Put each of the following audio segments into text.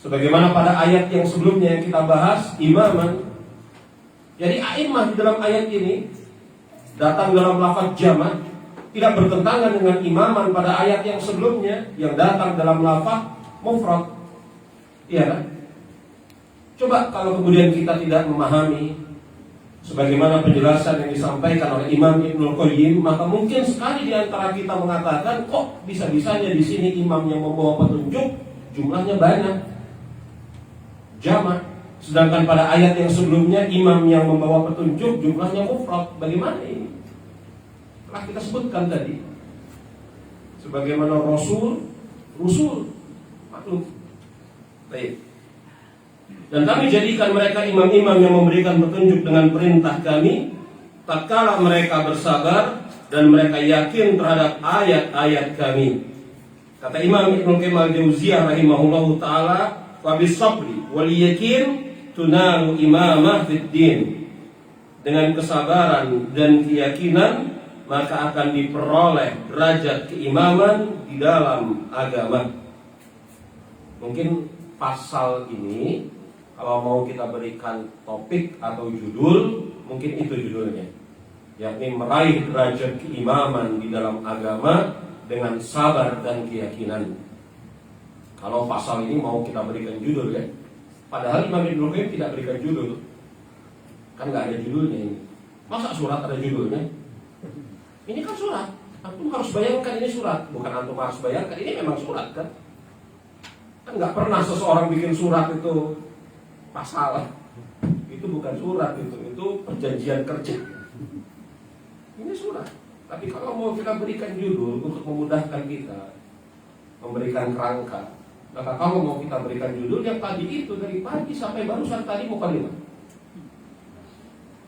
Sebagaimana pada ayat yang sebelumnya yang kita bahas, imaman. Jadi a'immah di dalam ayat ini datang dalam lafaz jamak, tidak bertentangan dengan imaman pada ayat yang sebelumnya yang datang dalam lafaz mufrad. Iya kan? Coba kalau kemudian kita tidak memahami sebagaimana penjelasan yang disampaikan oleh Imam Ibnul Qayyim, maka mungkin sekali di antara kita mengatakan, kok bisa-bisanya di sini imam yang membawa petunjuk jumlahnya banyak, jamak, sedangkan pada ayat yang sebelumnya imam yang membawa petunjuk jumlahnya mufrad. Bagaimana ini? Telah kita sebutkan tadi, sebagaimana rusul, maklum. Baik. Dan kami jadikan mereka imam-imam yang memberikan petunjuk dengan perintah kami, tatkala mereka bersabar dan mereka yakin terhadap ayat-ayat kami. Kata Imam Ibnu Qayyim al-Jauziyah rahimahullahu taala, "Wa bis-sabri wal yakin tunalu imamah fid din." Dengan kesabaran dan keyakinan maka akan diperoleh derajat keimaman di dalam agama. Mungkin pasal ini kalau mau kita berikan topik atau judul, mungkin itu judulnya, yakni meraih derajat keimaman di dalam agama dengan sabar dan keyakinan. Kalau pasal ini mau kita berikan judul ya, padahal Imam Ibnul Qayyim tidak berikan judul, kan nggak ada judulnya ini. Masa surat ada judulnya? Ini kan surat. Antum harus bayangkan ini surat, bukan antum harus bayangkan ini memang surat kan? Kan nggak pernah seseorang bikin surat itu pasal, itu bukan surat, itu perjanjian kerja. Ini surat. Tapi kalau mau kita berikan judul untuk memudahkan kita, memberikan kerangka, maka kalau mau kita berikan judul yang tadi itu dari pagi sampai barusan tadi mukadimah.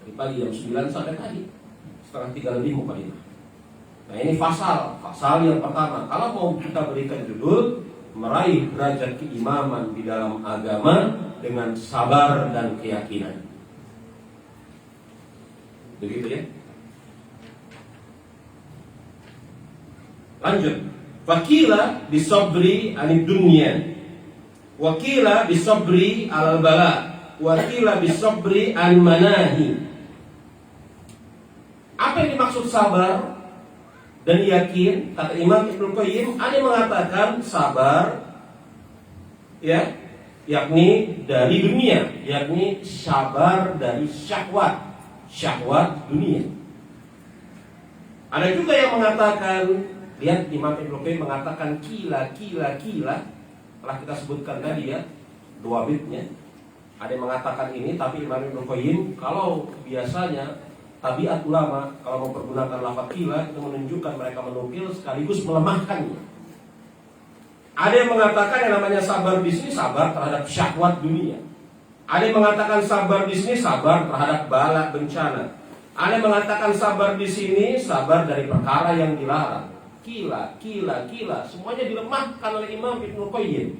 Dari pagi jam 9 sampai tadi 2:30 lebih mukadimah. Nah ini pasal yang pertama. Kalau mau kita berikan judul meraih derajat keimaman di dalam agama dengan sabar dan keyakinan. Begitu ya. Lanjut. Wakila bisabri anid dunya, wakila bisabri alal bala, wakila bisabri an manahi. Apa yang dimaksud sabar dan yakin? Kata Imam Ibnul Qayyim, ada yang mengatakan sabar ya, yakni dari dunia, yakni sabar dari syahwat dunia. Ada juga yang mengatakan, lihat Imam Ibnul Qayyim mengatakan kila. Telah kita sebutkan tadi ya, 2 bitnya. Ada yang mengatakan ini, tapi Imam Ibnul Qayyim kalau biasanya tabiat ulama kalau mempergunakan lafaz kila itu menunjukkan mereka menukil sekaligus melemahkannya. Ada yang mengatakan yang namanya sabar di sini sabar terhadap syahwat dunia. Ada yang mengatakan sabar di sini sabar terhadap bala bencana. Ada yang mengatakan sabar di sini sabar dari perkara yang dilarang. Kila, semuanya dilemahkan oleh Imam Ibnul Qayyim.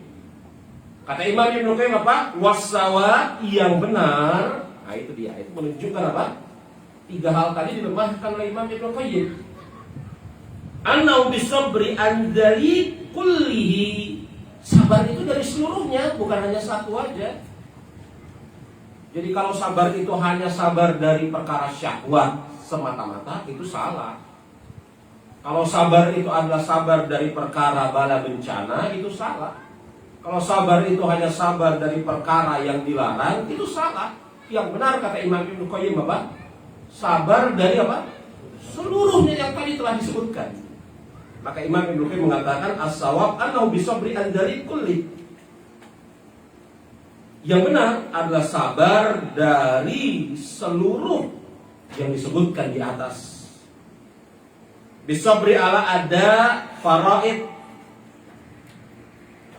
Kata Imam Ibnul Qayyim apa? Wassawa, yang benar. Nah itu dia, itu menunjukkan apa? 3 hal tadi dilemahkan oleh Imam Ibnul Qayyim. Annau bisabri an dari kullihi. Sabar itu dari seluruhnya, bukan hanya satu aja. Jadi kalau sabar itu hanya sabar dari perkara syahwat semata-mata, itu salah. Kalau sabar itu adalah sabar dari perkara bala bencana, itu salah. Kalau sabar itu hanya sabar dari perkara yang dilarang, itu salah. Yang benar kata Imam Ibnul Qayyim apa? Sabar dari apa? Seluruhnya yang tadi telah disebutkan. Maka Imam Ibnul Qayyim mengatakan as-shawab annahu bisabri an dari kulli. Yang benar adalah sabar dari seluruh yang disebutkan di atas. Bisabri ala ada faraid,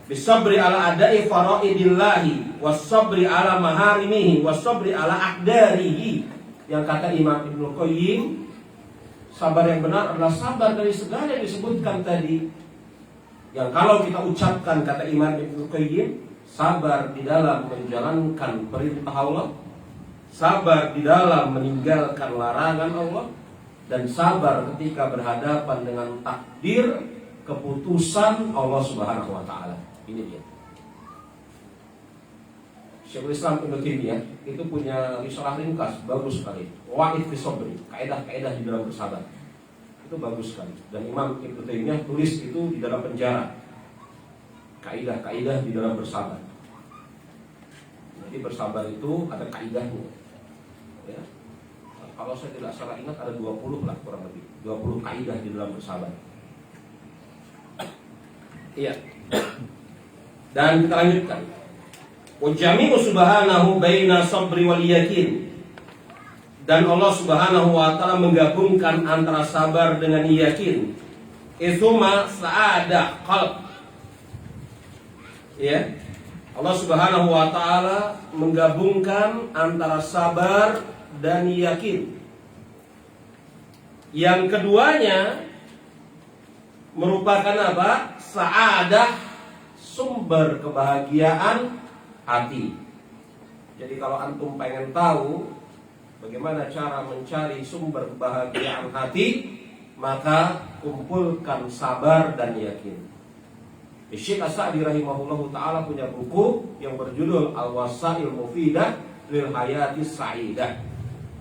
bisabri ala adai faraidillahi, wasabri ala maharimihi, wasabri ala aqdarihi. Yang kata Imam Ibnul Qayyim, sabar yang benar adalah sabar dari segala yang disebutkan tadi. Yang kalau kita ucapkan kata Imam Ibnul Qayyim, sabar di dalam menjalankan perintah Allah, sabar di dalam meninggalkan larangan Allah, dan sabar ketika berhadapan dengan takdir keputusan Allah Subhanahu wa taala. Ini dia. Syekhul Islam Ibnu Taimiyah itu punya risalah ringkas bagus sekali. Qawaid fi sabri, kaidah-kaidah di dalam bersabar. Itu bagus sekali. Dan Imam Ibnu Taimiyah tulis itu di dalam penjara. Kaidah-kaidah di dalam bersabar. Jadi bersabar itu ada kaidahnya. Ya. Kalau saya tidak salah ingat ada 20 lah kurang lebih. 20 kaidah di dalam bersabar. Iya. Dan kita lanjutkan. Wa jami'u subhanahu baina sabri wal yakin. Dan Allah Subhanahu wa taala menggabungkan antara sabar dengan yakin. Itsuma sa'ada qalb. Ya. Allah Subhanahu wa taala menggabungkan antara sabar dan yakin. Yang keduanya merupakan apa? Sa'adah, sumber kebahagiaan hati. Jadi kalau antum pengen tahu bagaimana cara mencari sumber kebahagiaan hati, maka kumpulkan sabar dan yakin. Syekh As-Sa'di rahimahullahu ta'ala punya buku yang berjudul Al-Wasail Mufidah lil Hayatis Sa'idah.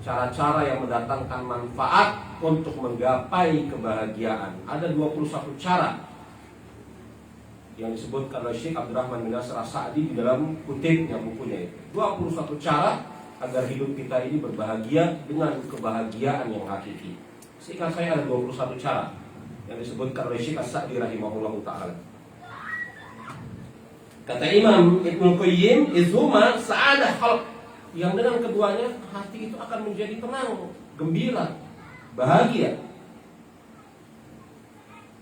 Cara-cara yang mendatangkan manfaat untuk menggapai kebahagiaan. Ada 21 cara yang disebutkan oleh Syekh Abdurrahman bin Nasir As-Sa'di di dalam kutipnya bukunya itu. 21 cara agar hidup kita ini berbahagia dengan kebahagiaan yang hakiki. Sehingga saya ada 21 cara yang disebutkan oleh Syekh As-Sa'di rahimahullahu ta'ala. Kata Imam Ibnu Qayyim, izhuma sa'adah qalb, yang dengan keduanya hati itu akan menjadi tenang, gembira, bahagia.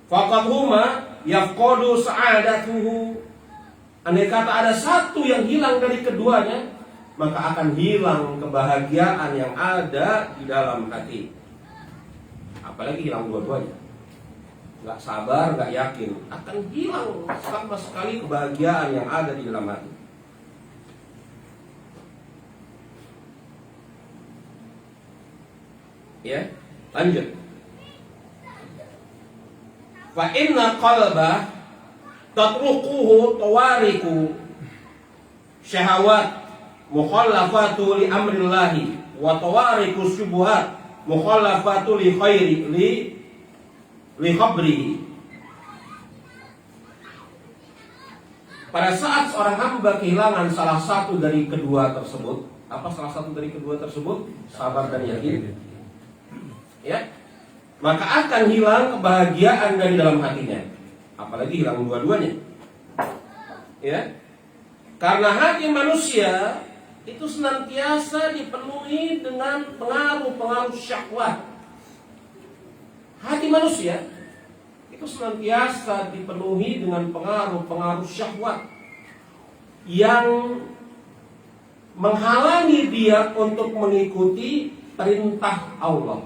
Faqad huma yafqadu sa'adatuhu. Andai kata ada satu yang hilang dari keduanya, maka akan hilang kebahagiaan yang ada di dalam hati. Apalagi hilang dua-duanya. Gak sabar, gak yakin, akan hilang sama sekali kebahagiaan yang ada di dalam hati. Ya, lanjut. Fa inna qalba tatruquhu tawariku syahawat mukhallafatu li amrillahi wa tawariku syubuhat mukhallafatu li khairi li khabrihi. Pada saat seorang hamba kehilangan salah satu dari kedua tersebut, apa salah satu dari kedua tersebut? Sabar dan yakin. Ya, maka akan hilang kebahagiaan dari dalam hatinya. Apalagi hilang dua-duanya. Ya, karena hati manusia itu senantiasa dipenuhi dengan pengaruh-pengaruh syahwat. Hati manusia itu senantiasa dipenuhi dengan pengaruh-pengaruh syahwat yang menghalangi dia untuk mengikuti perintah Allah.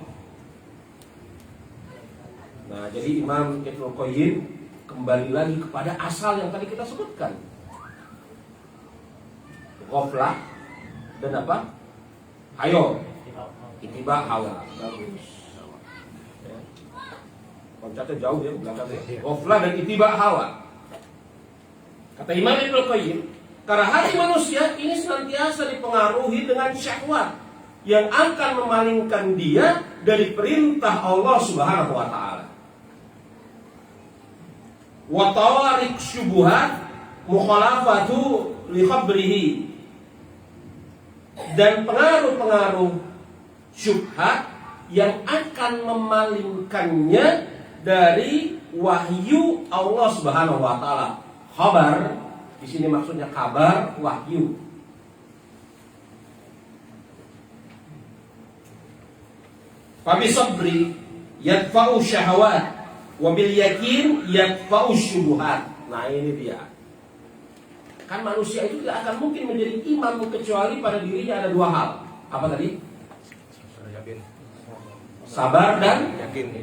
Nah, jadi Imam Ibnu Qayyim kembali lagi kepada asal yang tadi kita sebutkan. Ghaflah dan apa? Hayo, ittiba hawa. Bagus. Loncatnya jauh ya belakangnya. Ghaflah dan ittiba hawa. Kata Imam Ibnu Qayyim, karena hati manusia ini senantiasa dipengaruhi dengan syahwat yang akan memalingkan dia dari perintah Allah Subhanahu wa taala. Wa tawarik syubuhat mukhalafatu li khabrihi. Dan pengaruh-pengaruh syubhat yang akan memalingkannya dari wahyu Allah Subhanahu wa taala. Khabar di sini maksudnya kabar, wahyu. Fa bi sabri yadfa'u syahawat wa bil yakin yadfa'u syubuhat. Nah, ini dia. Kan manusia itu tidak akan mungkin menjadi imam kecuali pada dirinya ada dua hal. Apa tadi? Sabar dan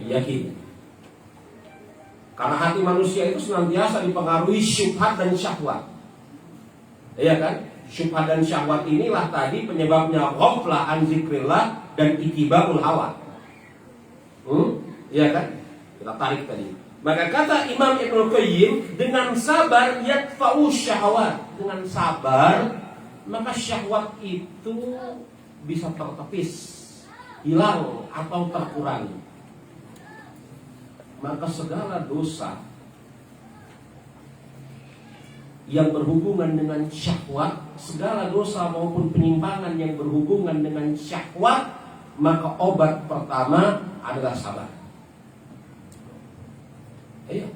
yakin. Karena hati manusia itu senantiasa dipengaruhi syubhat dan syahwat. Iya kan? Syubhat dan syahwat inilah tadi penyebabnya ghaflah an zikrillah dan ittibaul hawa. Iya kan? Kita tarik tadi. Maka kata Imam Ibnu Qayyim, dengan sabar yadfa'u syahwat. Dengan sabar maka syahwat itu bisa tertepis, hilang atau terkurangi. Maka segala dosa yang berhubungan dengan syahwat, segala dosa maupun penyimpangan yang berhubungan dengan syahwat, maka obat pertama adalah sabar. Iya.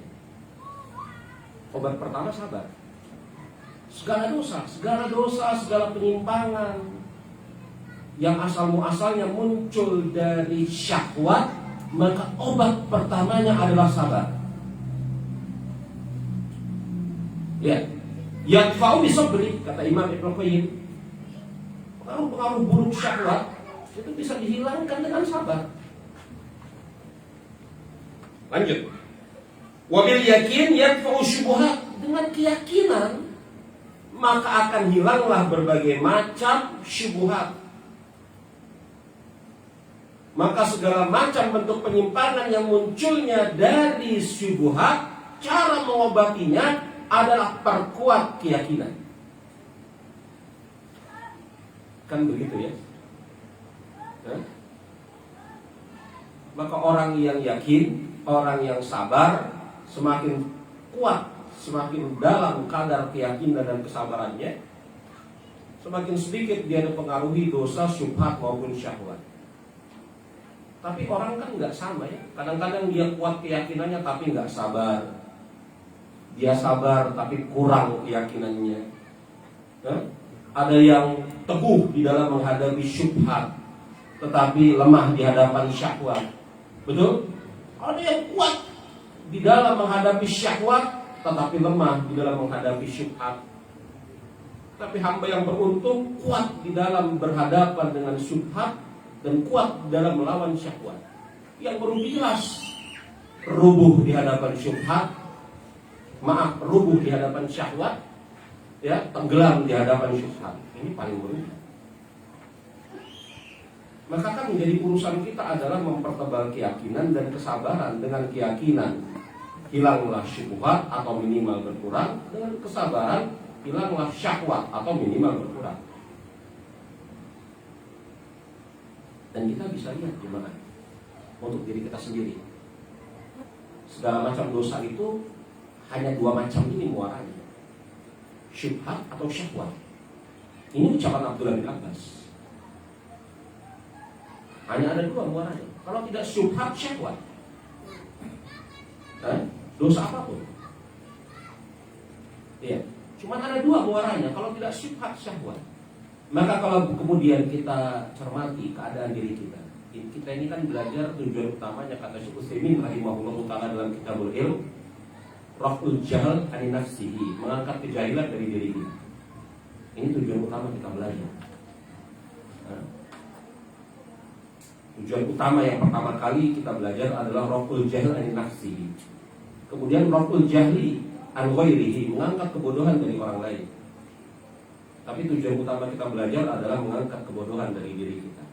Obat pertama sabar. Segala dosa, segala penyimpangan yang asal muasalnya muncul dari syahwat, maka obat pertamanya adalah sabar. Ya. Yadfa'u bisabri, kata Imam Ibnu Qayyim. Pengaruh-pengaruh buruk syahwat itu bisa dihilangkan dengan sabar. Lanjut. Wabil yakin yadfa'u syubuhat. Dengan keyakinan maka akan hilanglah berbagai macam syubhat. Maka segala macam bentuk penyimpangan yang munculnya dari syubhat, cara mengobatinya adalah perkuat keyakinan. Kan begitu ya? Maka orang yang yakin, orang yang sabar, semakin kuat, semakin dalam kadar keyakinan dan kesabarannya, semakin sedikit dia dipengaruhi dosa, syubhat maupun syahwat. Tapi orang kan nggak sama ya. Kadang-kadang dia kuat keyakinannya tapi nggak sabar. Dia sabar tapi kurang keyakinannya. Ada yang teguh di dalam menghadapi syubhat, tetapi lemah di hadapan syahwat. Betul? Ada yang kuat di dalam menghadapi syahwat, tetapi lemah di dalam menghadapi syubhat. Tapi hamba yang beruntung kuat di dalam berhadapan dengan syubhat dan kuat dalam melawan syahwat. Yang baru jelas rubuh di hadapan syubhat, rubuh di hadapan syahwat, ya, tenggelam di hadapan syubhat. Ini paling berusaha. Maka kan menjadi urusan kita adalah mempertebal keyakinan dan kesabaran. Dengan keyakinan hilanglah syubhat atau minimal berkurang, dengan kesabaran hilanglah syahwat atau minimal berkurang. Dan kita bisa lihat gimana untuk diri kita sendiri. Segala macam dosa itu hanya dua macam ini muaranya, syubhat atau syahwat. Ini ucapan Abdullah bin Abbas. Hanya ada dua muaranya. Kalau tidak syubhat, syahwat, dosa apapun. Ya, cuma ada dua muaranya. Kalau tidak syubhat, syahwat. Maka kalau kemudian kita cermati keadaan diri kita, kita ini kan belajar tujuan utamanya, kata Syekh Utsaimin rahimahullah taala dalam Kitabul Ilm, raf'ul jahl an nafsihi, mengangkat kejahilan dari diri kita. Ini tujuan utama kita belajar. Tujuan utama yang pertama kali kita belajar adalah raf'ul jahl an nafsihi. Kemudian raf'ul jahli an ghairihi, mengangkat kebodohan dari orang lain. Tapi tujuan utama kita belajar adalah mengangkat kebodohan dari diri kita.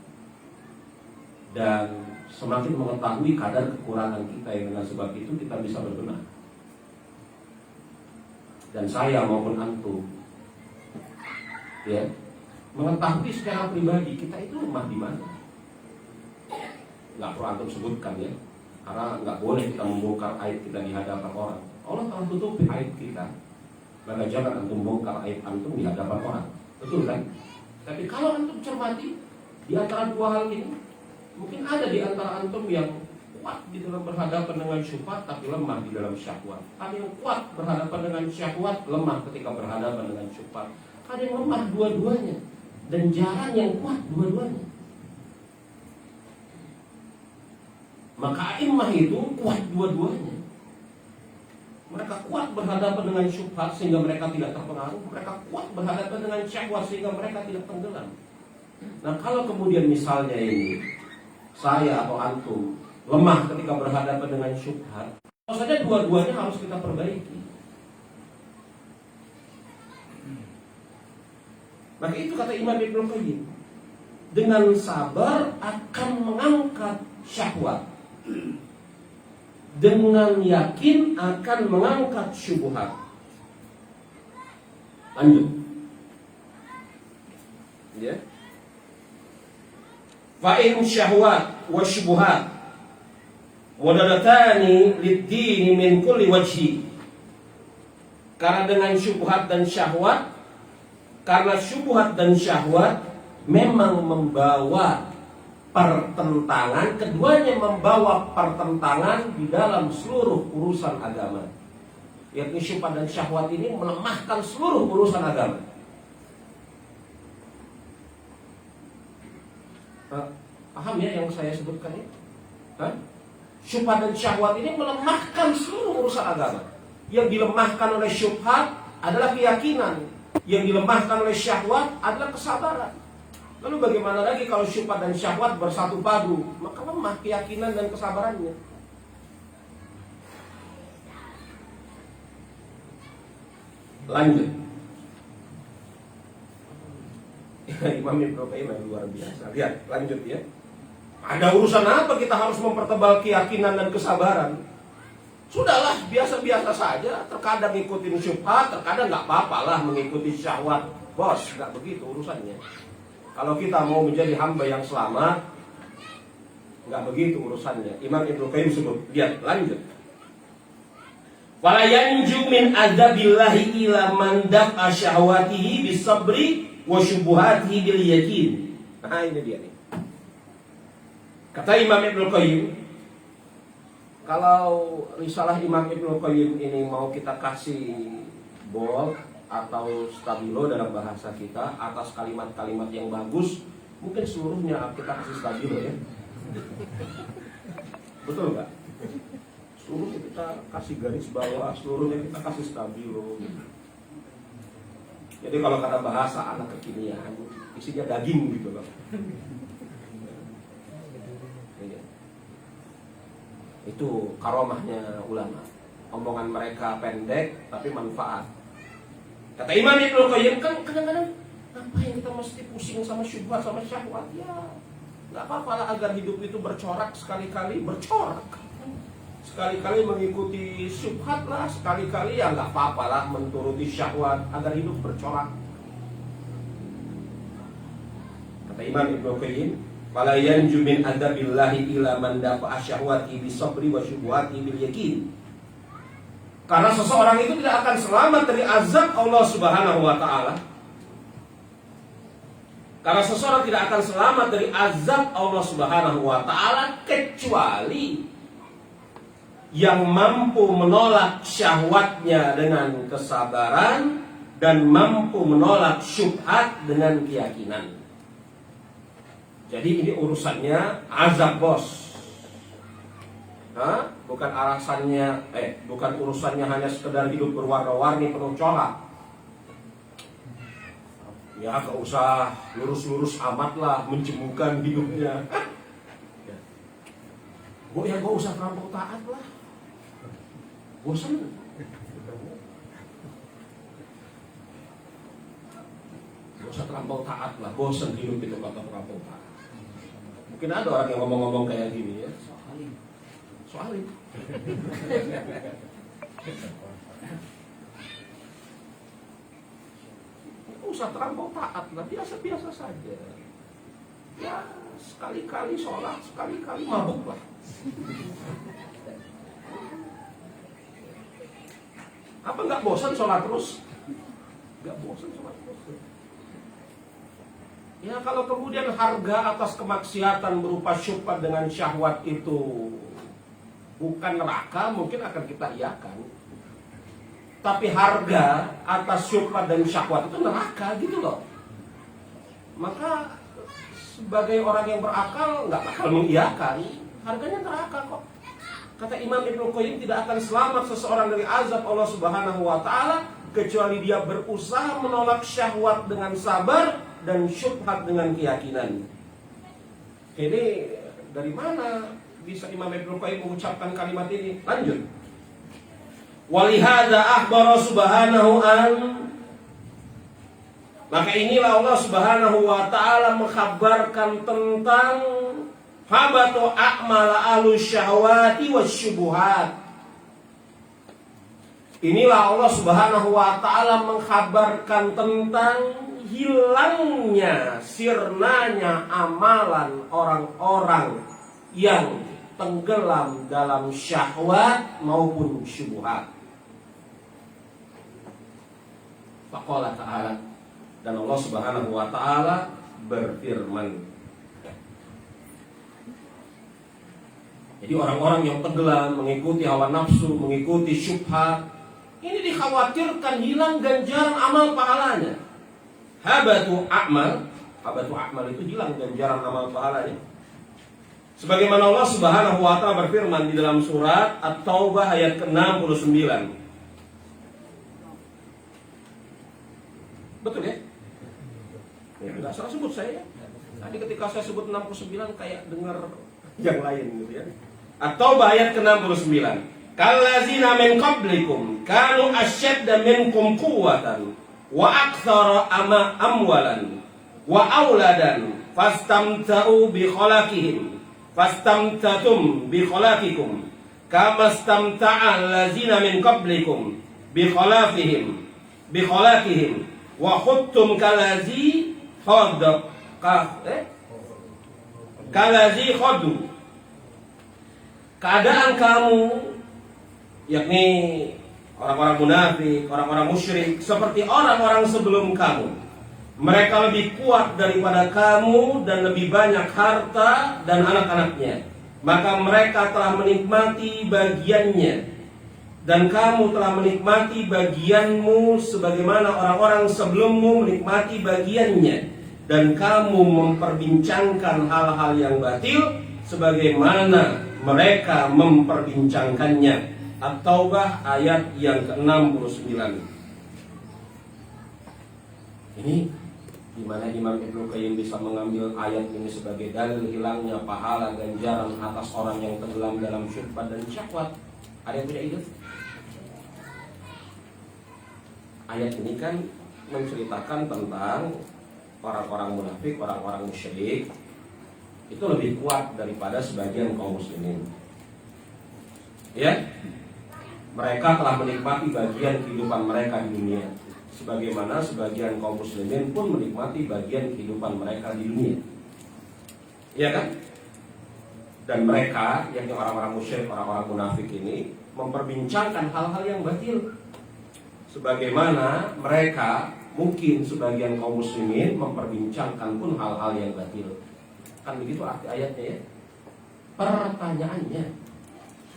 Dan semakin mengetahui kadar kekurangan kita, yang dengan sebab itu kita bisa berbenah. Dan saya maupun antum, ya, mengetahui secara pribadi kita itu lemah di mana. Nggak perlu antum sebutkan ya, karena nggak boleh kita membongkar aib kita di hadapan orang. Allah telah tutupi aib kita, maka jangan antum bongkar aib antum di hadapan orang. Betul kan? Tapi kalau antum cermati di antara dua hal ini, mungkin ada di antara antum yang kuat di dalam berhadapan dengan syubhat tapi lemah di dalam syahwat. Ada yang kuat berhadapan dengan syahwat, lemah ketika berhadapan dengan syubhat. Ada yang lemah dua-duanya dan jarang yang kuat dua-duanya. Maka a'immah itu kuat dua-duanya. Mereka kuat berhadapan dengan syubhat sehingga mereka tidak terpengaruh. Mereka kuat berhadapan dengan syahwat sehingga mereka tidak tenggelam. Nah, kalau kemudian misalnya ini saya atau antum lemah ketika berhadapan dengan syubhat, tentu saja dua-duanya harus kita perbaiki. Maka itu kata Imam Ibnu Qayyim, dengan sabar akan mengangkat syahwat. dengan yakin akan mengangkat syubhat. Lanjut. Ya. Fa in syahwat wa syubhat wadadatani lid-din min kulli wajhi. Karena dengan syubhat dan syahwat, karena syubhat dan syahwat memang membawa pertentangan, keduanya membawa pertentangan di dalam seluruh urusan agama. Yakni syubhat dan syahwat ini melemahkan seluruh urusan agama. Paham ya yang saya sebutkan ini? Syubhat dan syahwat ini melemahkan seluruh urusan agama. Yang dilemahkan oleh syubhat adalah keyakinan, yang dilemahkan oleh syahwat adalah kesabaran. Lalu bagaimana lagi kalau syubhat dan syahwat bersatu padu? Maka lemah keyakinan dan kesabarannya. Lanjut. Imam Ibnu Qayyim luar biasa. Lihat, lanjut ya. Ada urusan apa kita harus mempertebal keyakinan dan kesabaran? Sudahlah, biasa-biasa saja. Terkadang ngikutin syubhat, terkadang nggak apa-apalah mengikuti syahwat. Bos, nggak begitu urusannya. Kalau kita mau menjadi hamba yang selamat, nggak begitu urusannya. Imam Ibnu Qayyim sebut. Lihat, lanjut. Wala yanju min adzabillahi ila man dafa syahwatihi bisabri wa syubuhatihi bil yakin. Nah, ini dia nih. Kata Imam Ibnu Qayyim, kalau risalah Imam Ibnu Qayyim ini mau kita kasih bold atau stabilo dalam bahasa kita atas kalimat-kalimat yang bagus, mungkin seluruhnya kita kasih stabilo ya. Betul nggak? Seluruhnya kita kasih garis bawah, seluruhnya kita kasih stabilo. Jadi kalau kata bahasa anak kekinian, isinya daging gitu loh. Itu karomahnya ulama. Omongan mereka pendek tapi manfaat. Kata Imam Ibnu Qayyim, kan kadang-kadang ngapain kita mesti pusing sama syubhat sama syahwat? Ya, nggak apa-apa lah agar hidup itu bercorak, sekali-kali bercorak. Sekali-kali mengikuti syubhat lah, sekali-kali ya nggak apa-apa lah menturuti syahwat agar hidup bercorak. Kata Imam Ibnu Qayyim, wala yanju min adzabillahi ila man dafa'a syahwati bisabri wa syubhati bil yakin. Karena seseorang itu tidak akan selamat dari azab Allah Subhanahu wa taala. Karena seseorang tidak akan selamat dari azab Allah Subhanahu wa taala kecuali yang mampu menolak syahwatnya dengan kesabaran dan mampu menolak syubhat dengan keyakinan. Jadi ini urusannya azab, bos. Bukan alasannya, bukan urusannya hanya sekedar hidup berwarna-warni penuh corak. Ya, gak usah lurus-lurus amat lah menjemukan hidupnya. Ya gak usah terlampau taat lah. Bosan. Gak usah terlampau taat lah. Bosan hidup itu kata terlampau taat. Mungkin ada orang yang ngomong-ngomong kayak gini ya. Soalnya usah terlampau taat lah, biasa-biasa saja. Ya sekali-kali sholat, sekali-kali mabuk lah. Apa nggak bosan sholat terus? Nggak bosan sholat terus. Ya kalau kemudian harga atas kemaksiatan berupa syubhat dengan syahwat itu bukan neraka, mungkin akan kita iakan. Tapi harga atas syubhat dan syahwat itu neraka gitu loh. Maka sebagai orang yang berakal nggak bakal mengiyakan, harganya neraka kok. Kata Imam Ibnu Qayyim, tidak akan selamat seseorang dari azab Allah Subhanahu wa taala kecuali dia berusaha menolak syahwat dengan sabar dan syubhat dengan keyakinan. Ini dari mana bisa Imam Ibnu Qayyim mengucapkan kalimat ini? Lanjut. Walihada akhbara subhanahu an. Maka inilah Allah Subhanahu wa taala mengkhabarkan tentang habatu a'mala ahlu syahwati wasyubuhat. Inilah Allah Subhanahu wa ta'ala mengkhabarkan tentang hilangnya, sirnanya amalan orang-orang yang tenggelam dalam syahwat maupun syubhat. Faqala ta'ala, dan Allah Subhanahu wa ta'ala berfirman. Jadi orang-orang yang tenggelam mengikuti hawa nafsu, mengikuti syubhat, ini dikhawatirkan hilang ganjaran amal pahalanya. Habatu a'mal itu hilang ganjaran amal pahalanya. Sebagaimana Allah Subhanahu wa ta'ala berfirman di dalam surat At-Taubah ayat ke-69. Betul ya? Ya, enggak salah sebut saya. Tadi ketika saya sebut 69 kayak dengar yang lain gitu ya. At-Taubah ayat ke-69. Kallazina min qablikum kanu asyadda minkum quwwatan wa aktsara amwalan wa auladan fastamta'u bi khalaqihim fastamtatum bi khalaqikum kama stamta'a allazina min qablikum bi khalaqihim wa khuttum kalazi khadu. Keadaan kamu, yakni orang-orang munafik, orang-orang musyrik, seperti orang-orang sebelum kamu. Mereka lebih kuat daripada kamu dan lebih banyak harta dan anak-anaknya. Maka mereka telah menikmati bagiannya, dan kamu telah menikmati bagianmu sebagaimana orang-orang sebelummu menikmati bagiannya. Dan kamu memperbincangkan hal-hal yang batil sebagaimana mereka memperbincangkannya. At-Taubah ayat yang ke-69. Ini di mana Imam Ibnu Qayyim bisa mengambil ayat ini sebagai dalil hilangnya pahala ganjaran atas orang yang tenggelam dalam syubhat dan syahwat. Ada yang tidak ingat? Ayat ini kan menceritakan tentang orang-orang munafik, orang-orang musyrik itu lebih kuat daripada sebagian kaum muslimin. Ya, mereka telah menikmati bagian kehidupan mereka di dunia, sebagaimana sebagian kaum muslimin pun menikmati bagian kehidupan mereka di dunia. Iya kan? Dan mereka, yakni orang-orang musyrik, orang-orang munafik ini memperbincangkan hal-hal yang batil. Sebagaimana mereka, mungkin sebagian kaum muslimin memperbincangkan pun hal-hal yang batil. Kan begitu arti ayatnya ya. Pertanyaannya,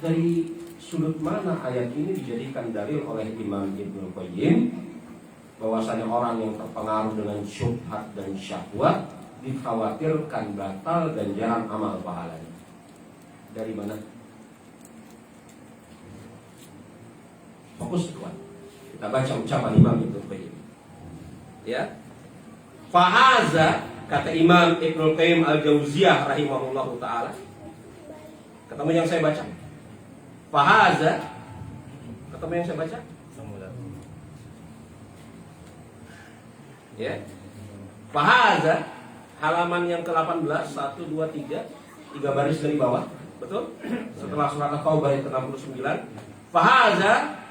dari sudut mana ayat ini dijadikan dalil oleh Imam Ibnu Qayyim bahwasanya orang yang terpengaruh dengan syubhat dan syahwat dikhawatirkan batal ganjaran amal pahalanya? Dari mana? Fokus tuan. Kita baca ucapan Imam Ibnu Qayyim. Ya. Fahaza, kata Imam Ibnu Qayyim Al-Jauziyah rahimahullahu taala. Ketemu yang saya baca? Fahaza, ketemu yang saya baca? Ya. Fahaza, halaman yang ke-18, 1, 2, 3, 3 baris dari bawah. Betul? Setelah surat At-Taubah ayat ke-69. Fahaza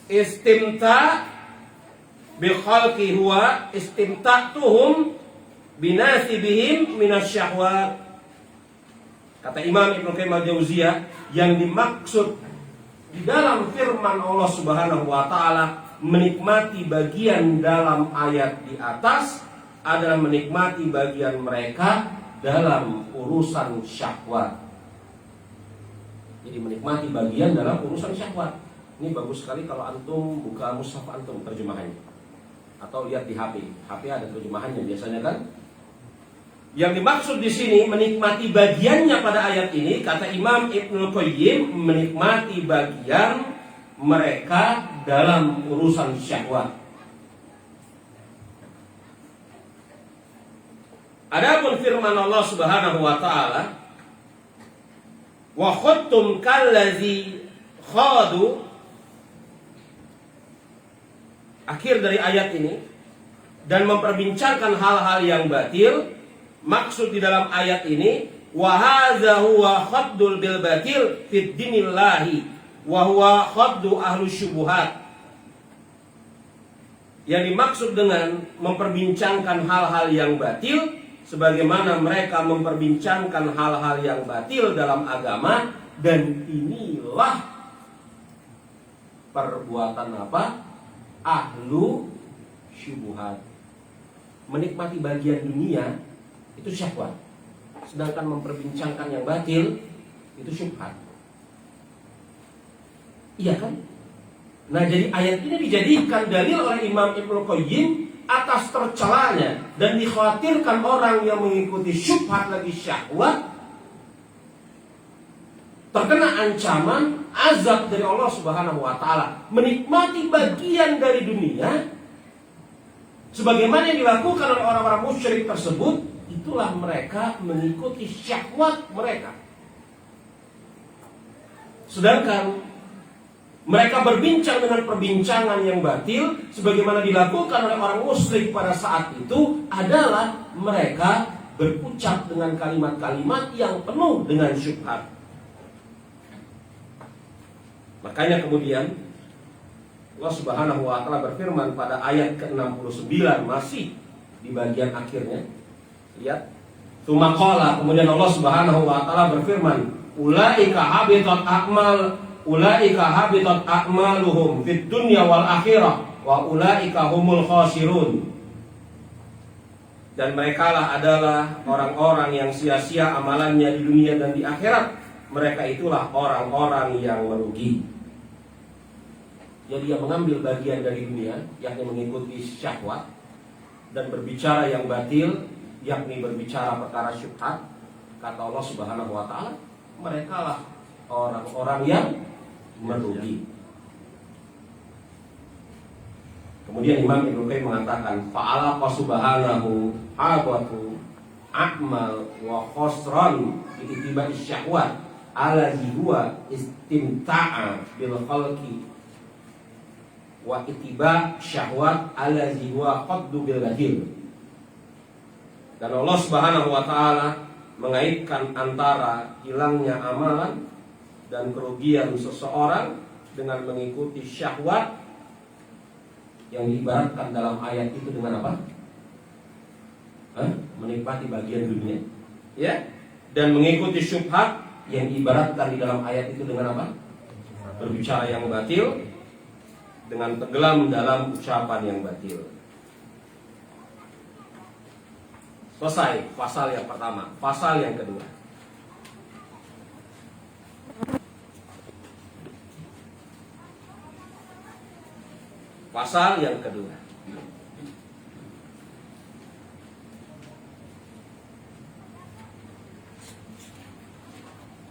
istimta bi khalqi huwa istimta'tuhum binasibihim minasyahwat. Kata Imam Ibnu Qayyim Al-Jauziyah, yang dimaksud di dalam firman Allah Subhanahu wa taala menikmati bagian dalam ayat di atas adalah menikmati bagian mereka dalam urusan syahwat. Jadi menikmati bagian dalam urusan syahwat. Ini bagus sekali kalau antum buka mushaf antum terjemahannya, atau lihat di HP. HP ada terjemahannya biasanya kan. Yang dimaksud di sini menikmati bagiannya pada ayat ini, kata Imam Ibnu Qayyim, menikmati bagian mereka dalam urusan syahwat. Adapun firman Allah Subhanahu wa taala, wa khuttum kallazi khadu, akhir dari ayat ini, dan memperbincangkan hal-hal yang batil, maksud di dalam ayat ini, wa hadza huwa khaddul bil batil fid dinillahi wa huwa khaddu ahlu syubuhat. Yang dimaksud dengan memperbincangkan hal-hal yang batil, sebagaimana mereka memperbincangkan hal-hal yang batil dalam agama, dan inilah perbuatan apa? Ahlu syubuhat. Menikmati bagian dunia itu syahwat, sedangkan memperbincangkan yang batil itu syubhat. Iya kan? Nah, jadi ayat ini dijadikan dalil oleh Imam Ibnu Qayyim atas tercelanya dan dikhawatirkan orang yang mengikuti syubhat lagi syahwat terkena ancaman azab dari Allah Subhanahu wa taala, menikmati bagian dari dunia sebagaimana yang dilakukan oleh orang-orang musyrik tersebut. Itulah mereka mengikuti syahwat mereka. Sedangkan mereka berbincang dengan perbincangan yang batil sebagaimana dilakukan oleh orang musyrik pada saat itu adalah mereka berucap dengan kalimat-kalimat yang penuh dengan syubhat. Makanya kemudian Allah Subhanahu wa taala berfirman pada ayat ke-69 masih di bagian akhirnya. Lihat. Tsumma qala, kemudian Allah Subhanahu wa taala berfirman, ulaika habitat a'maluhum fid dunya wal akhirah wa ulaika humul khasirun. Dan merekalah adalah orang-orang yang sia-sia amalannya di dunia dan di akhirat. Mereka itulah orang-orang yang merugi. Jadi yang mengambil bagian dari dunia, yakni mengikuti syahwat dan berbicara yang batil, yakni berbicara perkara syubhat, kata Allah Subhanahu wa taala, merekalah orang-orang yang merugi. Kemudian Imam Ibnu Qayyim mengatakan, fa'ala subhanahu abatu a'mal wa khosran bi ittiba'i syahwat allazi huwa istimta'a bil khalqi wa ittiba' syahwat allazi huwa qaddu bil badil. Dan Allah Subhanahu wa taala mengaitkan antara hilangnya amalan dan kerugian seseorang dengan mengikuti syahwat yang diibaratkan dalam ayat itu dengan apa? Menikmati bagian dunia, ya. Dan mengikuti syubhat yang diibaratkan di dalam ayat itu dengan apa? Berbicara yang batil, dengan tenggelam dalam ucapan yang batil. Selesai pasal yang pertama. Pasal yang kedua. Pasal yang kedua.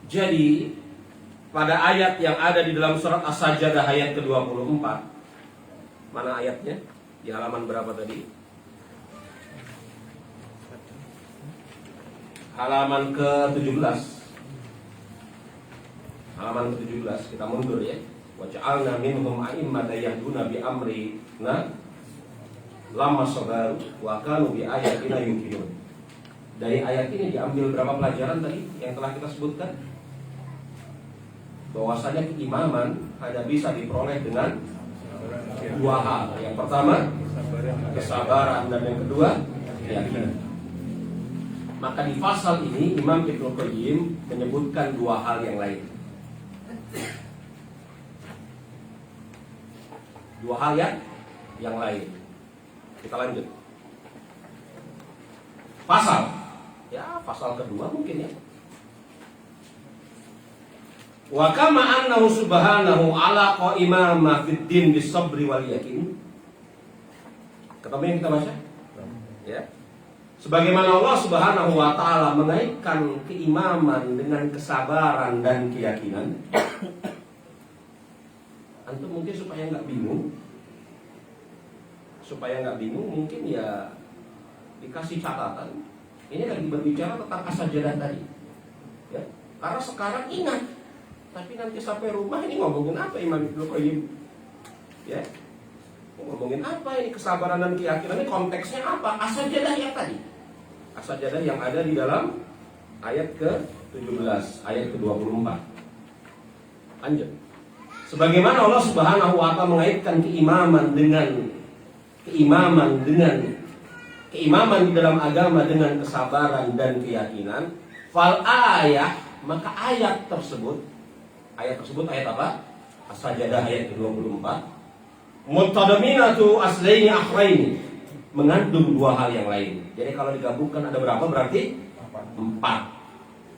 Jadi pada ayat yang ada di dalam surat As-Sajdah ayat ke-24, mana ayatnya? Di halaman berapa tadi? Halaman ke-17. Halaman ke-17, kita mundur ya. Wa ja'alna minhum a'immatan yahduna bi amrina lamma sabaru wa kanu bi ayatina yuqinun. Dari ayat ini diambil berapa pelajaran tadi yang telah kita sebutkan? Bahwasanya keimaman hanya bisa diperoleh dengan dua hal. Yang pertama, kesabaran, dan yang kedua, keyakinan. Maka di pasal ini Imam Ibnu Qayyim menyebutkan dua hal yang lain. Dua hal yang lain. Kita lanjut. Pasal kedua mungkin ya. Wa kama annahu subhanahu ala qa'imama fid din bis sabri wal yakin. Ketemu yang kita baca? Ya. Sebagaimana Allah Subhanahu wa taala mengaitkan keimaman dengan kesabaran dan keyakinan. Antum mungkin supaya nggak bingung, mungkin ya dikasih catatan. Ini lagi berbicara tentang as-sajdah tadi, ya. Karena sekarang ingat, tapi nanti sampai rumah ini ngomongin apa Imam Ibnu Qayyim? Ya, ngomongin apa ini kesabaran dan keyakinan? Ini konteksnya apa? As-sajdah yang tadi. as-sajadah yang ada di dalam ayat ke-17, ayat ke-24. Lanjut. Sebagaimana Allah Subhanahu wa taala mengaitkan keimaman di dalam agama dengan kesabaran dan keyakinan, fal ayat, maka ayat tersebut ayat apa? As-sajadah ayat ke-24, muttadaminatu aslaini akhraini, mengandung dua hal yang lain. Jadi kalau digabungkan ada berapa? Berarti 4.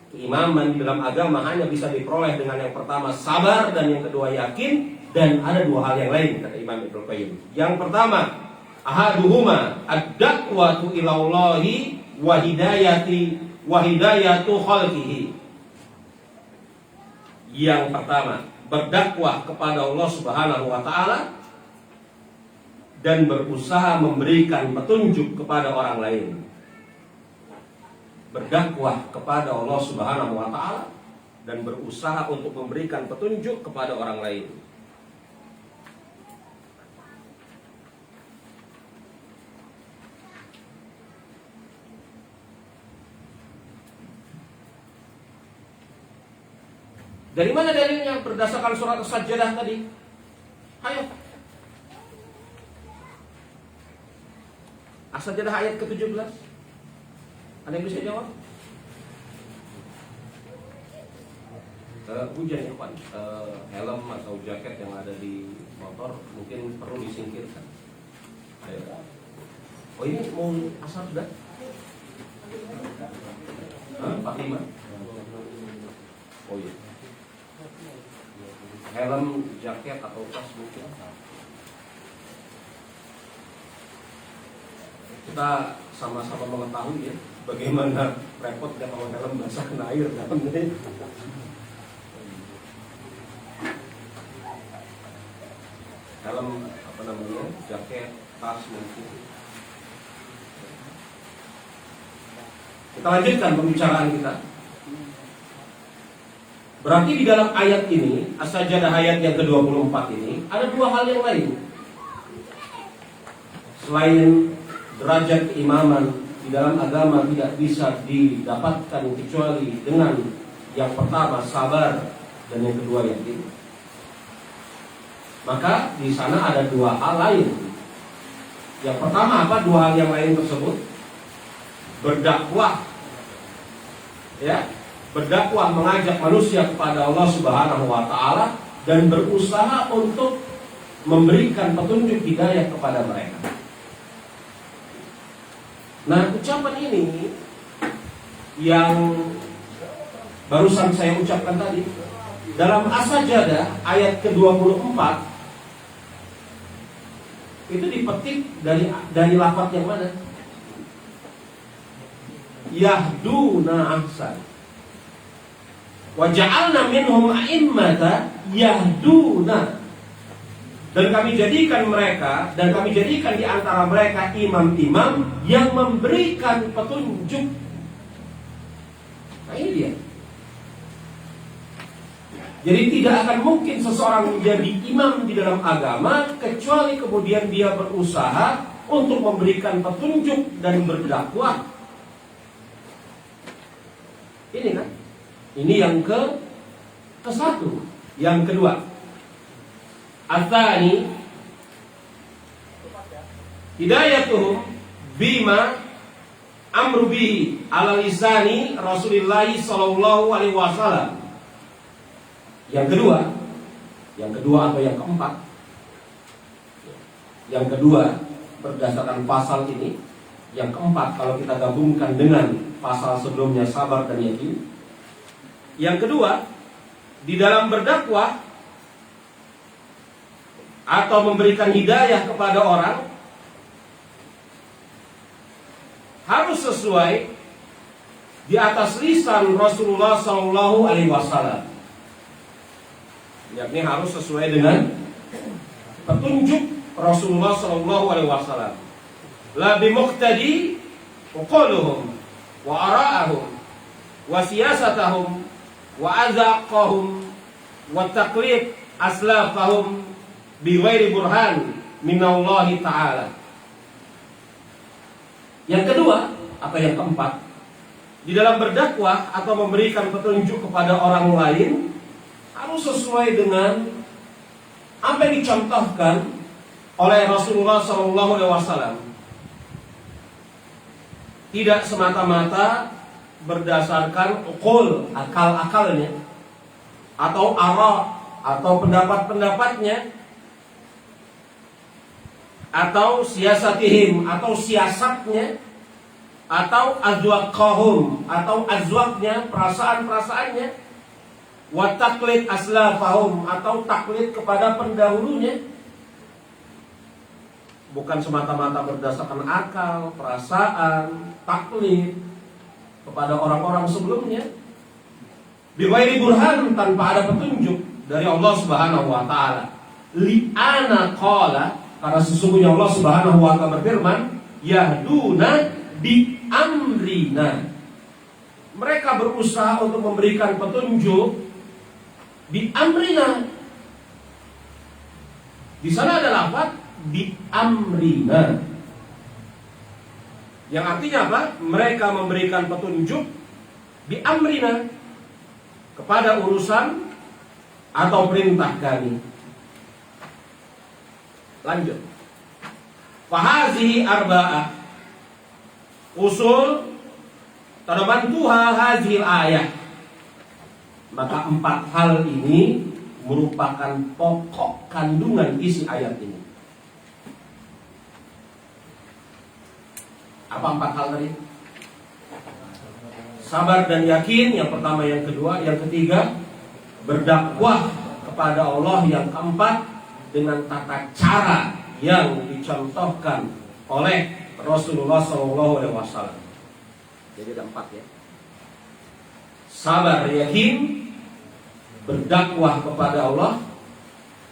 Keimaman di dalam agama hanya bisa diperoleh dengan yang pertama sabar dan yang kedua yakin, dan ada dua hal yang lain kata Imam Ibnu Qayyim. Yang pertama, ahaduhuma ad-da'watu ilallahi wa hidayatu khalqihi. Yang pertama, berdakwah kepada Allah Subhanahu wa taala dan berusaha memberikan petunjuk kepada orang lain. Berdakwah kepada Allah Subhanahu wa taala dan berusaha untuk memberikan petunjuk kepada orang lain. Dari mana dalilnya? Berdasarkan surat As-Sajdah tadi. Ayo. As-Sajdah ayat ke-17. Ada yang bisa jawab? Hujan ya Pak. Helm atau jaket yang ada di motor mungkin perlu disingkirkan. Ayo. Oh ini mau asar sudah? 45? Oh iya. Helm, jaket atau tas mungkin. Kita sama-sama mengetahui ya bagaimana repotnya kalau helm basah kena air dalamnya. Helm apa namanya, jaket, tas mungkin. Kita lanjutkan pembicaraan kita. Berarti di dalam ayat ini, As-Sajdah ayat yang ke-24 ini, ada dua hal yang lain. Selain derajat keimaman di dalam agama tidak bisa didapatkan kecuali dengan yang pertama sabar dan yang kedua yakin. Maka di sana ada dua hal lain. Yang pertama apa? Dua hal yang lain tersebut berdakwah, ya, berdakwah mengajak manusia kepada Allah Subhanahu wa taala dan berusaha untuk memberikan petunjuk hidayah kepada mereka. Nah, ucapan ini yang barusan saya ucapkan tadi dalam As-Sajdah ayat ke-24 itu dipetik dari lafaz yang mana? Yahduna ahsan. Wa ja'alna minhum a'immata yahduna. Dan kami jadikan di antara mereka imam-imam yang memberikan petunjuk. Nah ini dia. Jadi tidak akan mungkin seseorang menjadi imam di dalam agama kecuali kemudian dia berusaha untuk memberikan petunjuk dan berdakwah. Ini kan? Ini yang ke-1. Yang kedua, Atsani hidayatuhum bima amru bihi ala lisani Rasulillah sallallahu alaihi wasallam. Yang kedua atau yang keempat. Yang kedua berdasarkan pasal ini. Yang keempat kalau kita gabungkan dengan pasal sebelumnya sabar dan yakin. Yang kedua, di dalam berdakwah atau memberikan hidayah kepada orang harus sesuai di atas lisan Rasulullah sallallahu alaihi wasallam. Yakni harus sesuai dengan petunjuk Rasulullah sallallahu alaihi wasallam. La bimuqtadi uquluhum wa ara'ahum wa siyasatahum wa azaqahum wa taqlid aslafahum bighairi burhan minallahi ta'ala. Yang kedua, atau yang keempat, di dalam berdakwah atau memberikan petunjuk kepada orang lain harus sesuai dengan apa yang dicontohkan oleh Rasulullah SAW. Tidak semata-mata berdasarkan akal-akalnya, atau atau pendapat-pendapatnya, atau siasatihim, atau siasatnya, atau azwaqahum, atau azwaqnya, perasaan-perasaannya, wa taqlid aslafahum, atau taklid kepada pendahulunya. Bukan semata-mata berdasarkan akal, perasaan, taklid kepada orang-orang sebelumnya. Bighairi burhan, tanpa ada petunjuk dari Allah Subhanahu wa taala. Li'ana qala, karena sesungguhnya Allah Subhanahu wa taala berfirman, yahduna bi amrina. Mereka berusaha untuk memberikan petunjuk bi amrina. Di sana ada lafaz bi amrina, yang artinya apa? Mereka memberikan petunjuk bi amrina, kepada urusan atau perintah kami. Lanjut. Fahazihi arba'ah usul tadabantuha hazil ayat. Maka 4 hal ini merupakan pokok kandungan isi ayat ini. Apa 4 hal tadi? Sabar dan yakin, yang pertama, yang kedua, yang ketiga berdakwah kepada Allah, yang keempat dengan tata cara yang dicontohkan oleh Rasulullah SAW. Jadi ada 4 ya. Sabar, yakin, berdakwah kepada Allah.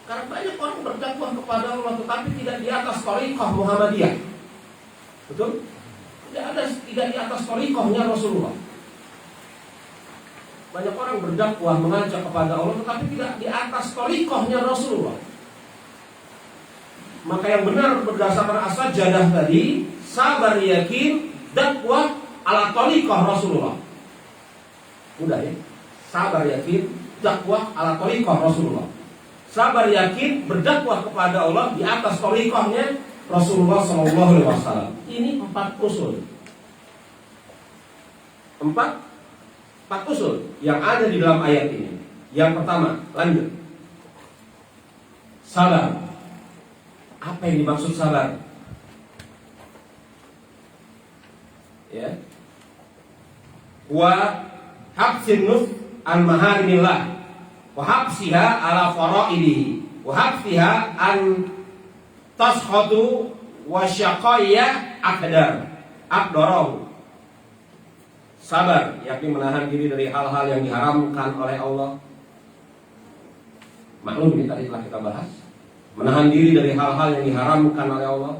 Karena banyak orang berdakwah kepada Allah tetapi tidak di atas thariqah Muhammadiyah. Betul? Tidak di atas thariqahnya Rasulullah. Banyak orang berdakwah mengajak kepada Allah tetapi tidak di atas thariqahnya Rasulullah. Maka yang benar berdasarkan as-sajadah tadi, sabar, yakin, dakwah ala thariqah Rasulullah. Mudah ya? Sabar, yakin, dakwah ala thariqah Rasulullah. Sabar, yakin, berdakwah kepada Allah di atas thariqahnya Rasulullah SAW. Ini 4 usul. 4 usul yang ada di dalam ayat ini. Yang pertama, lanjut. Sabar. Apa yang dimaksud sabar? Ya. Wa habsin nuf an maharimillah, wa habsiha ala faraidihi, wa habsiha an taskhatu wa syaqayya aqdarahu. Sabar, yakni menahan diri dari hal-hal yang diharamkan oleh Allah. Maklum ini tadi telah kita bahas. Menahan diri dari hal-hal yang diharamkan oleh Allah.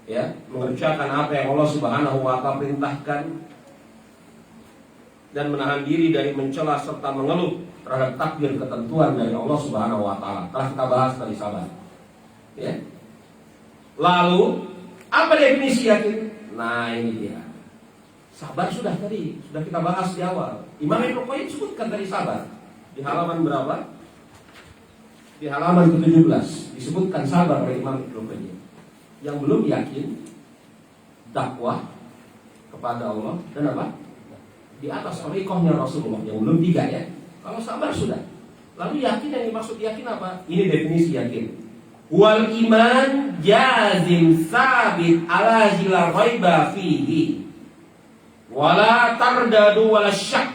Ya, mengerjakan apa yang Allah Subhanahu wa taala perintahkan, dan menahan diri dari mencela serta mengeluh terhadap takdir ketentuan dari Allah Subhanahu wa taala. Telah kita bahas tadi sabar. Ya. Lalu, apa definisi yakin? Nah, ini dia. Sabar sudah kita bahas di awal. Imam Ibnu Qayyim sebutkan tadi sabar. Di halaman berapa? Di halaman ke-17 disebutkan sabar oleh Imam Ibnu Qayyim. Yang belum yakin, dakwah kepada Allah, dan apa? Di atas thariqahnya Rasulullah. Yang belum 3 ya. Kalau sabar sudah. Lalu yakin, yang dimaksud yakin apa? Ini definisi yakin. Wal iman jazim sabit ala jila ghaiba fihi, wala tardadu wala syak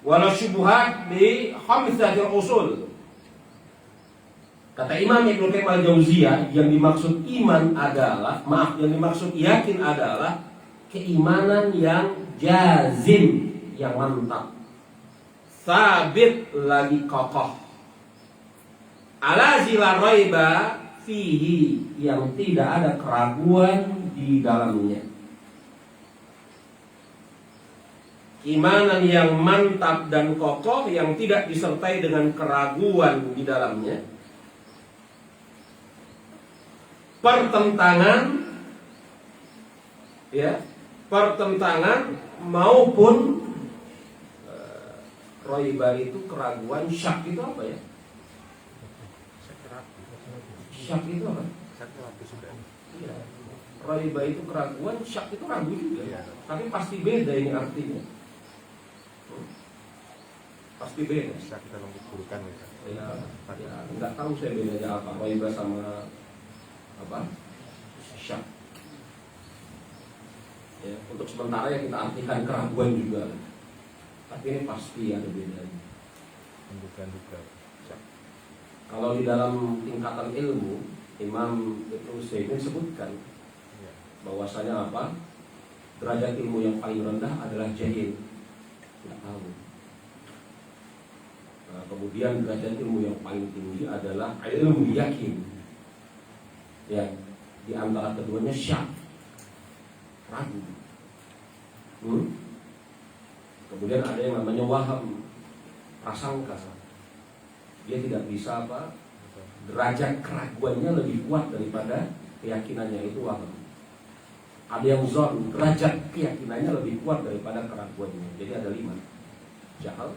wala syubuhat bi khamsatil usul. Kata Imam Ibnu Qayyim al-Jauziyah, yang dimaksud iman adalah, yang dimaksud yakin adalah keimanan yang jazim, yang mantap, sabit lagi kokoh, ala zila raiba fihi, yang tidak ada keraguan di dalamnya. Imanan yang mantap dan kokoh, yang tidak disertai dengan keraguan di dalamnya. Pertentangan ya pertentangan maupun roiba itu keraguan. Syak itu apa ya? Syak itu apa? Iya. Roiba itu keraguan, syak itu ragu juga. Ya. Tapi pasti beda ini artinya. Pasti beda. Syak kita membutuhkan ya. Ya, nggak tahu saya bedanya apa roiba sama apa? Syak. Ya, untuk sementara ya kita artikan keraguan juga. Tapi ini pasti ada bedanya. Bukan juga. Kalau di dalam tingkatan ilmu, Imam Ibnu Utsaimin sebutkan bahwasanya apa? Derajat ilmu yang paling rendah adalah jahil, tidak tahu. Nah, kemudian derajat ilmu yang paling tinggi adalah ilmu yakin. Ya, di antara keduanya syak, ragu. Kemudian ada yang namanya waham, prasangka. Dia tidak bisa apa? Derajat keraguannya lebih kuat daripada keyakinannya, itu waham. Ada yang zon, derajat keyakinannya lebih kuat daripada keraguannya. Jadi ada 5: jahal,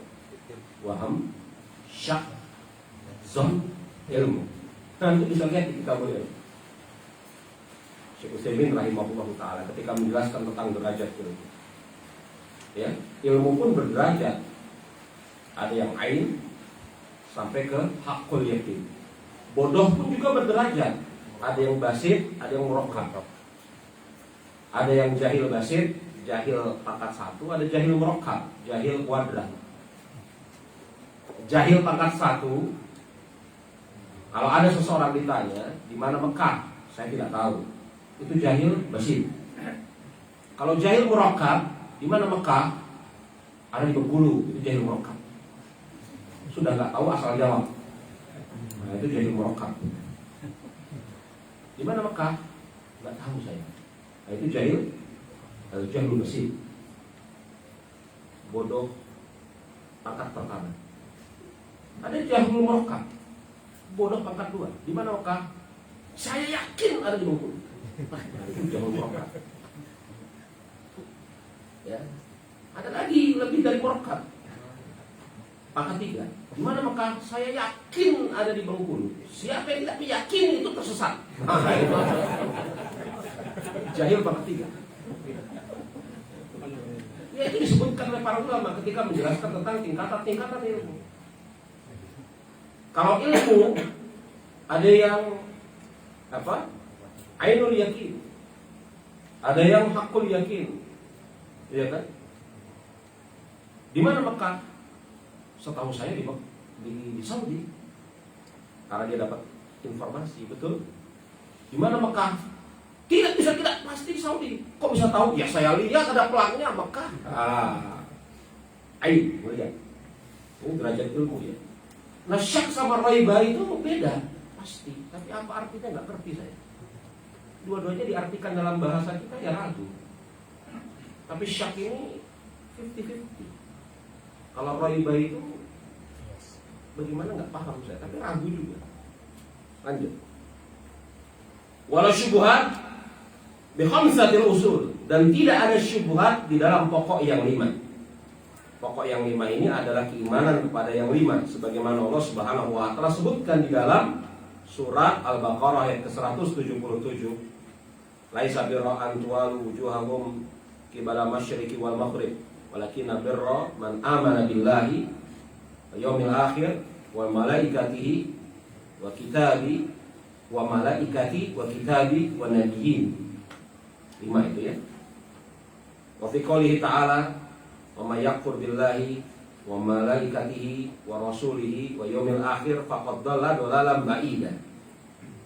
waham, syak, zon, ilmu. Nanti bisa lihat di kitab beliau Syekh Utsaimin rahimahullah ta'ala ketika menjelaskan tentang derajat ilmu. Ya, ilmu pun berderajat. Ada yang ain sampai ke hakul yakin. Bodoh pun juga berderajat. Ada yang basit, ada yang murokkab. Ada yang jahil basit, jahil pangkat 1, ada jahil murokkab, jahil kuadrat. Jahil pangkat 1, kalau ada seseorang ditanya di mana Mekah, saya tidak tahu. Itu jahil basit. Kalau jahil murokkab, di mana Mekah? Ada di Bengkulu, itu jahil murokkab. Sudah nggak tahu asal jawab. Nah, itu jahil murokkab. Di mana Mekah? Nggak tahu saya. Nah, itu jahil basit. Bodoh pangkat pertama. Ada jahil murokkab, bodoh pangkat 2. Di mana Mekah? Saya yakin ada di Bengkulu. Nah, itu jahil murokkab. Ya. Ada lagi lebih dari murokkab, pangkat 3. Di mana Mekah? Saya yakin ada di Bengkulu. Siapa yang tidak yakin itu tersesat. Jahil pangkat 3. Ya, itu disebutkan oleh para ulama ketika menjelaskan tentang tingkatan-tingkatan ilmu. Kalau ilmu ada yang apa? Ainul yakin. Ada yang hakul yakin. Iya kan? Di mana Mekah? Setahu saya di Saudi. Karena dia dapat informasi, betul? Di mana Mekah? Tidak pasti di Saudi. Kok bisa tahu? Ya saya lihat ada pelangnya Mekah. Ayo, lihat. Ini derajat ilmu ya. Nah, syak sama roiba itu beda, pasti. Tapi apa artinya nggak ngerti saya. Dua-duanya diartikan dalam bahasa kita ya ragu. Tapi syak ini 50-50. Kalau roiba itu bagaimana nggak paham saya, tapi ragu juga. Lanjut. Walau syubhat bi khamsatil usul, dan tidak ada syubhat di dalam pokok yang 5. Pokok yang 5 ini adalah keimanan kepada yang 5, sebagaimana Allah Subhanahu wa taala sebutkan di dalam surat Al-Baqarah ayat ke-177. Laisa birra an tuwalu wujuhakum qibala masyriqi wal maghrib, walakinna birra man amana billahi wal yaumil akhir wa malaikatihi wa kitabi wa malaikati wa kitabi wa nabiyyin. 5 itu ya. Wa fi qoulihi ta'ala wa may yakfur billahi wa malaikatihi wa rasulihi wa yaumil akhir faqad dhalla dhalalan ba'ida.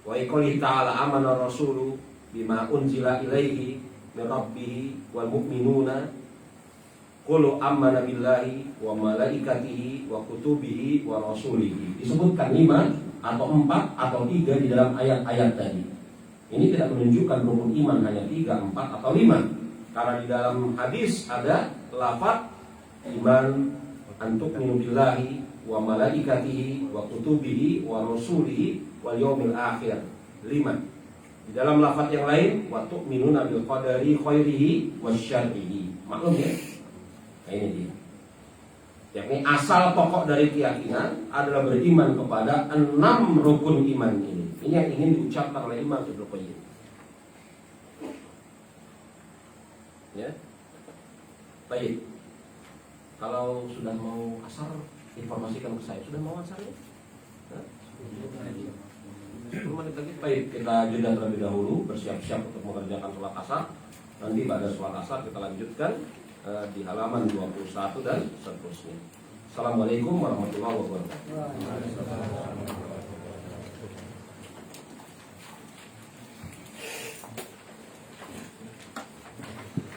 Wa qoulihi ta'ala amana rasulu bima unzila ilaihi min rabbih wal mu'minuna qulu amana billahi wa malaikatihi wa kutubihi wa rasulihi. Disebutkan 5 atau 4 atau 3 di dalam ayat-ayat tadi. Ini tidak menunjukkan rukun iman hanya 3, 4 atau 5. Karena di dalam hadis ada lafaz iman antuk minu billahi wa malaikatihi wa kutubihi wa rasulihi wal yaumil akhir. 5. Di dalam lafaz yang lain, wa tu'minuna bil qadari khairihi wasyarrihi. Maklum ya? Nah, ini dia. Yakni asal pokok dari keyakinan adalah beriman kepada 6 rukun iman ini. Ini yang ingin diucapkan oleh Imam Ibnu Qayyim. Ya. Baik. Kalau sudah mau asar, informasikan ke saya. Sudah mau asar ya? 10 menit lagi. Baik, kita jeda terlebih dahulu, bersiap-siap untuk mengerjakan sholat asar. Nanti pada sholat asar kita lanjutkan di halaman 21 dan seterusnya. Assalamualaikum warahmatullahi wabarakatuh.